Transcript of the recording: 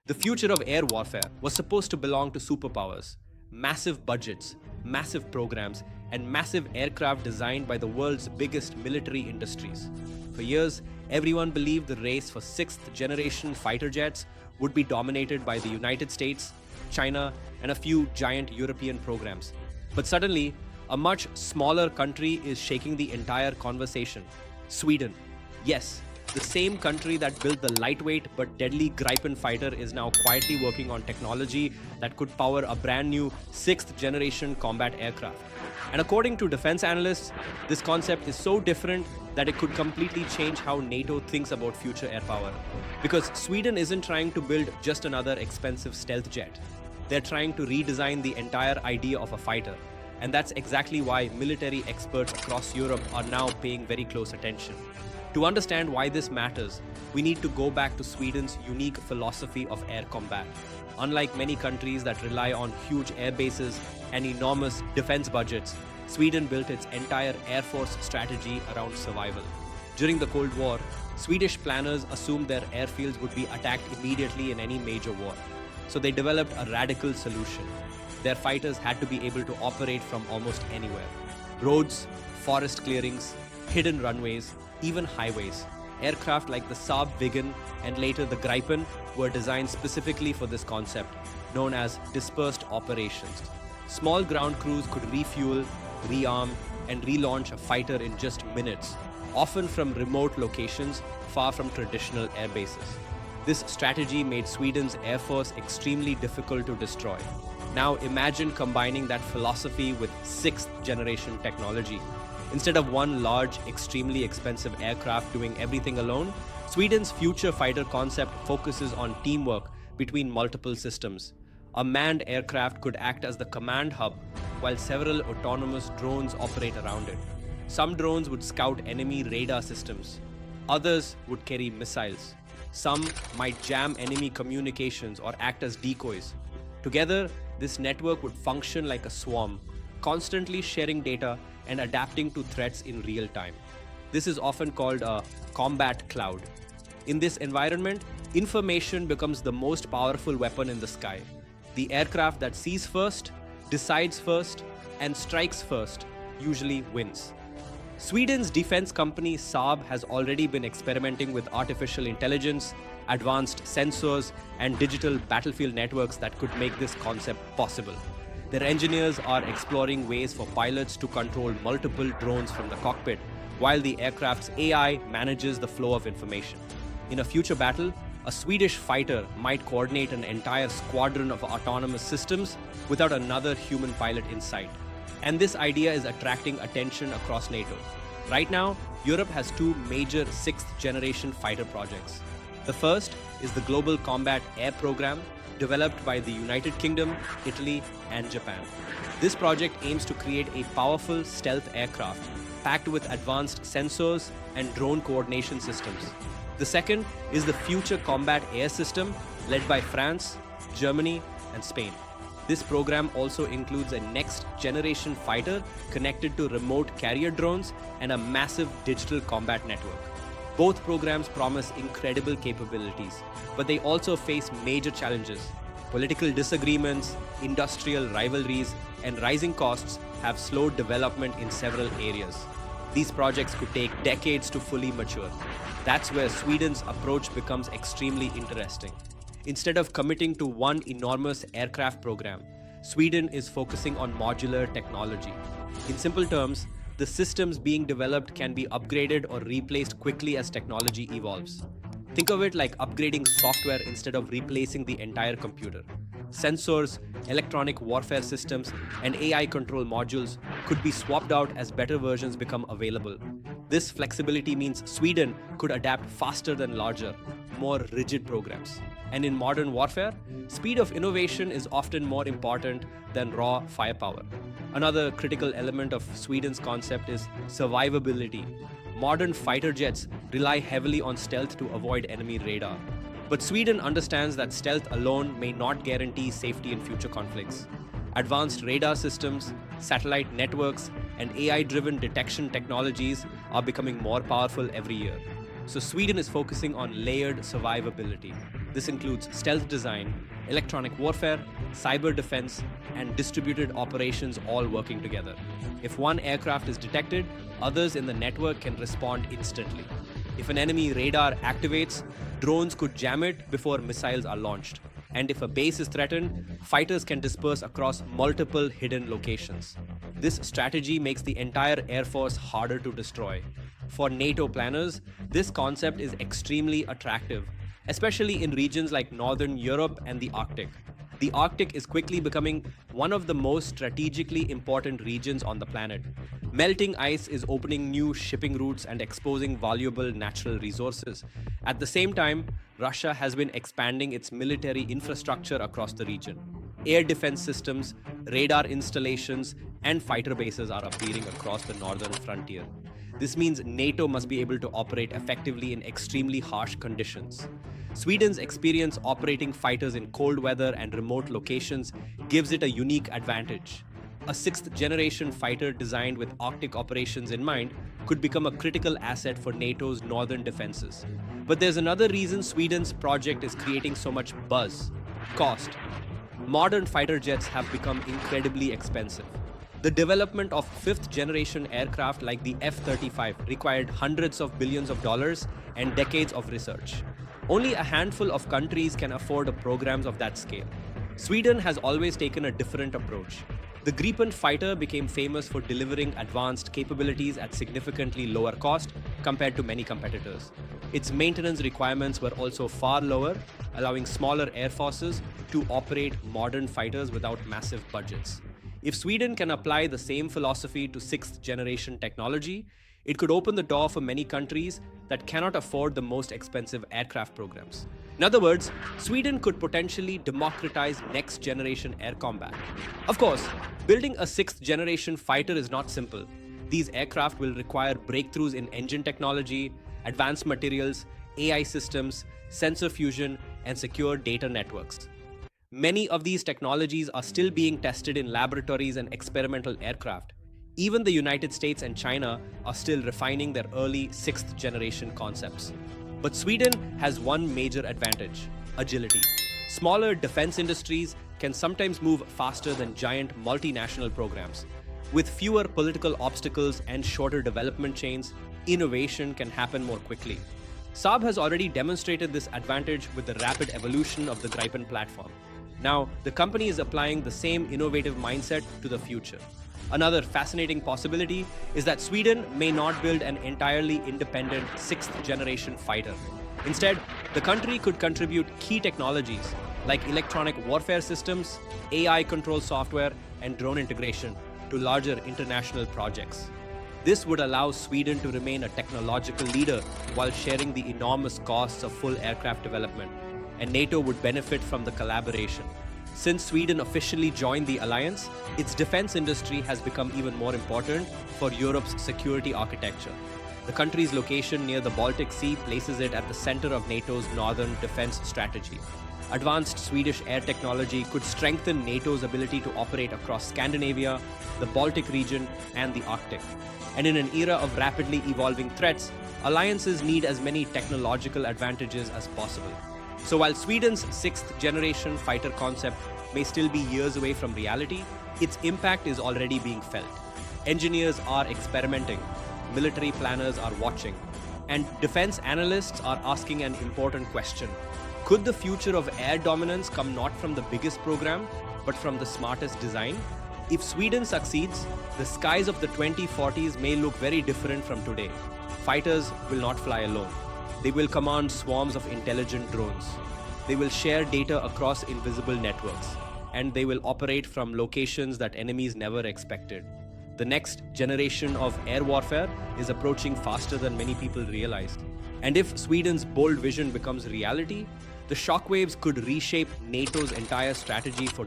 The future of air warfare was supposed to belong to superpowers, massive budgets, massive programs, and massive aircraft designed by the world's biggest military industries. For years, everyone believed the race for sixth-generation fighter jets would be dominated by the United States, China, and a few giant European programs. But suddenly, a much smaller country is shaking the entire conversation. Sweden. Yes, the same country that built the lightweight but deadly Gripen fighter is now quietly working on technology that could power a brand new sixth-generation combat aircraft. And according to defense analysts, this concept is so different that it could completely change how NATO thinks about future air power. Because Sweden isn't trying to build just another expensive stealth jet. They're trying to redesign the entire idea of a fighter. And that's exactly why military experts across Europe are now paying very close attention. To understand why this matters, we need to go back to Sweden's unique philosophy of air combat. Unlike many countries that rely on huge air bases and enormous defense budgets, Sweden built its entire air force strategy around survival. During the Cold War, Swedish planners assumed their airfields would be attacked immediately in any major war. So they developed a radical solution. Their fighters had to be able to operate from almost anywhere. Roads, forest clearings, hidden runways, even highways. Aircraft like the Saab and later the Gripen were designed specifically for this concept, known as dispersed operations. Small ground crews could refuel, rearm, and relaunch a fighter in just minutes, often from remote locations far from traditional air bases. This strategy made Sweden's air force extremely difficult to destroy. Now imagine combining that philosophy with sixth-generation technology. Instead of one large, extremely expensive aircraft doing everything alone, Sweden's future fighter concept focuses on teamwork between multiple systems. A manned aircraft could act as the command hub, while several autonomous drones operate around it. Some drones would scout enemy radar systems. Others would carry missiles. Some might jam enemy communications or act as decoys. Together, this network would function like a swarm, constantly sharing data and adapting to threats in real time. This is often called a combat cloud. In this environment, information becomes the most powerful weapon in the sky. The aircraft that sees first, decides first, and strikes first usually wins. Sweden's defense company Saab has already been experimenting with artificial intelligence, advanced sensors, and digital battlefield networks that could make this concept possible. Their engineers are exploring ways for pilots to control multiple drones from the cockpit, while the aircraft's AI manages the flow of information. In a future battle, a Swedish fighter might coordinate an entire squadron of autonomous systems without another human pilot in sight. And this idea is attracting attention across NATO. Right now, Europe has two major sixth-generation fighter projects. The first is the Global Combat Air Program, developed by the United Kingdom, Italy, and Japan. This project aims to create a powerful stealth aircraft packed with advanced sensors and drone coordination systems. The second is the Future Combat Air System, led by France, Germany, and Spain. This program also includes a next-generation fighter connected to remote carrier drones and a massive digital combat network. Both programs promise incredible capabilities, but they also face major challenges. Political disagreements, industrial rivalries, and rising costs have slowed development in several areas. These projects could take decades to fully mature. That's where Sweden's approach becomes extremely interesting. Instead of committing to one enormous aircraft program, Sweden is focusing on modular technology. In simple terms, the systems being developed can be upgraded or replaced quickly as technology evolves. Think of it like upgrading software instead of replacing the entire computer. Sensors, electronic warfare systems, and AI control modules could be swapped out as better versions become available. This flexibility means Sweden could adapt faster than larger, more rigid programs. And in modern warfare, speed of innovation is often more important than raw firepower. Another critical element of Sweden's concept is survivability. Modern fighter jets rely heavily on stealth to avoid enemy radar. But Sweden understands that stealth alone may not guarantee safety in future conflicts. Advanced radar systems, satellite networks, and AI-driven detection technologies are becoming more powerful every year. So Sweden is focusing on layered survivability. This includes stealth design, electronic warfare, cyber defense, and distributed operations all working together. If one aircraft is detected, others in the network can respond instantly. If an enemy radar activates, drones could jam it before missiles are launched. And if a base is threatened, fighters can disperse across multiple hidden locations. This strategy makes the entire Air Force harder to destroy. For NATO planners, this concept is extremely attractive, especially in regions like Northern Europe and the Arctic. The Arctic is quickly becoming one of the most strategically important regions on the planet. Melting ice is opening new shipping routes and exposing valuable natural resources. At the same time, Russia has been expanding its military infrastructure across the region. Air defense systems, radar installations, and fighter bases are appearing across the northern frontier. This means NATO must be able to operate effectively in extremely harsh conditions. Sweden's experience operating fighters in cold weather and remote locations gives it a unique advantage. A sixth-generation fighter designed with Arctic operations in mind could become a critical asset for NATO's northern defenses. But there's another reason Sweden's project is creating so much buzz: cost. Modern fighter jets have become incredibly expensive. The development of fifth-generation aircraft like the F-35 required hundreds of billions of dollars and decades of research. Only a handful of countries can afford programs of that scale. Sweden has always taken a different approach. The Gripen fighter became famous for delivering advanced capabilities at significantly lower cost compared to many competitors. Its maintenance requirements were also far lower, allowing smaller air forces to operate modern fighters without massive budgets. If Sweden can apply the same philosophy to sixth-generation technology, it could open the door for many countries that cannot afford the most expensive aircraft programs. In other words, Sweden could potentially democratize next-generation air combat. Of course, building a sixth-generation fighter is not simple. These aircraft will require breakthroughs in engine technology, advanced materials, AI systems, sensor fusion, and secure data networks. Many of these technologies are still being tested in laboratories and experimental aircraft. Even the United States and China are still refining their early sixth-generation concepts. But Sweden has one major advantage: agility. Smaller defense industries can sometimes move faster than giant multinational programs. With fewer political obstacles and shorter development chains, innovation can happen more quickly. Saab has already demonstrated this advantage with the rapid evolution of the Gripen platform. Now, the company is applying the same innovative mindset to the future. Another fascinating possibility is that Sweden may not build an entirely independent sixth-generation fighter. Instead, the country could contribute key technologies like electronic warfare systems, AI control software, and drone integration to larger international projects. This would allow Sweden to remain a technological leader while sharing the enormous costs of full aircraft development, and NATO would benefit from the collaboration. Since Sweden officially joined the alliance, its defense industry has become even more important for Europe's security architecture. The country's location near the Baltic Sea places it at the center of NATO's northern defense strategy. Advanced Swedish air technology could strengthen NATO's ability to operate across Scandinavia, the Baltic region, and the Arctic. And in an era of rapidly evolving threats, alliances need as many technological advantages as possible. So while Sweden's sixth-generation fighter concept may still be years away from reality, its impact is already being felt. Engineers are experimenting, military planners are watching, and defense analysts are asking an important question: could the future of air dominance come not from the biggest program, but from the smartest design? If Sweden succeeds, the skies of the 2040s may look very different from today. Fighters will not fly alone. They will command swarms of intelligent drones. They will share data across invisible networks, and they will operate from locations that enemies never expected. The next generation of air warfare is approaching faster than many people realized. And if Sweden's bold vision becomes reality, the shockwaves could reshape NATO's entire strategy for